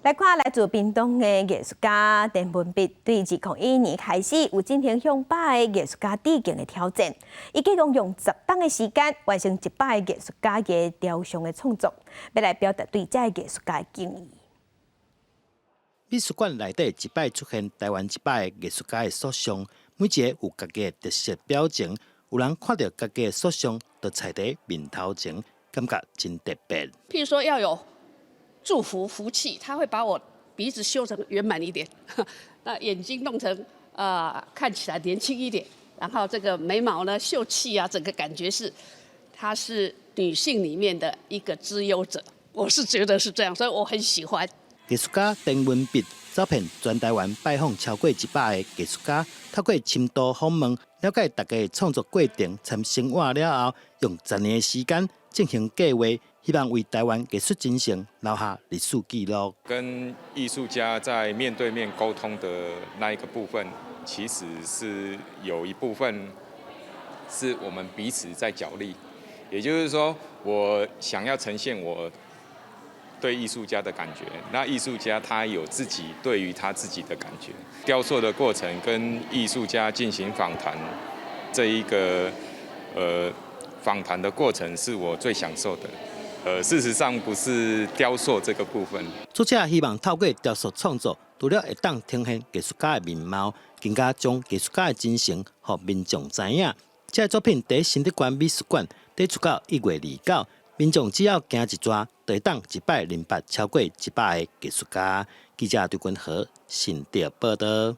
来看来自屏东的艺术家陈文弼，对2021年开始有进行向百个艺术家致敬的挑战。伊计共用10天的时间完成100个艺术家的雕像的创作，要来表达对这个艺术家的敬意。美术馆内底100出现台湾100个艺术家的塑像，每一个有家己的特色表情。有人看到家己的塑像，就踩在面头前，感觉真特别。譬如说要有祝福福气，他会把我鼻子修成圆满一点，那眼睛弄成看起来年轻一点，然后这个眉毛呢秀气啊，整个感觉是她是女性里面的一个资优者，我是觉得是这样，所以我很喜欢。艺术家陈文弼走遍全台湾，拜访超过100个艺术家，透过深度访问，了解大家的创作过程，参生活了后，用10年的时间进行计划，希望为台湾艺术精神留下历史记录。跟艺术家在面对面沟通的那一个部分，其实是有一部分是我们彼此在角力，也就是说，我想要呈现我对艺术家的感觉，那艺术家他有自己对于他自己的感觉。雕塑的过程跟艺术家进行访谈，这一个访谈的过程是我最享受的。事实上不是雕塑这个部分。作者希望透过雕塑创作，除了会当呈现艺术家的面貌，更加将艺术家的精神予民众知影。这作品在新德馆美术馆在出到1月29。民众只要行一逝，就会当100联发超过100个艺术家。记者对君和新德报道。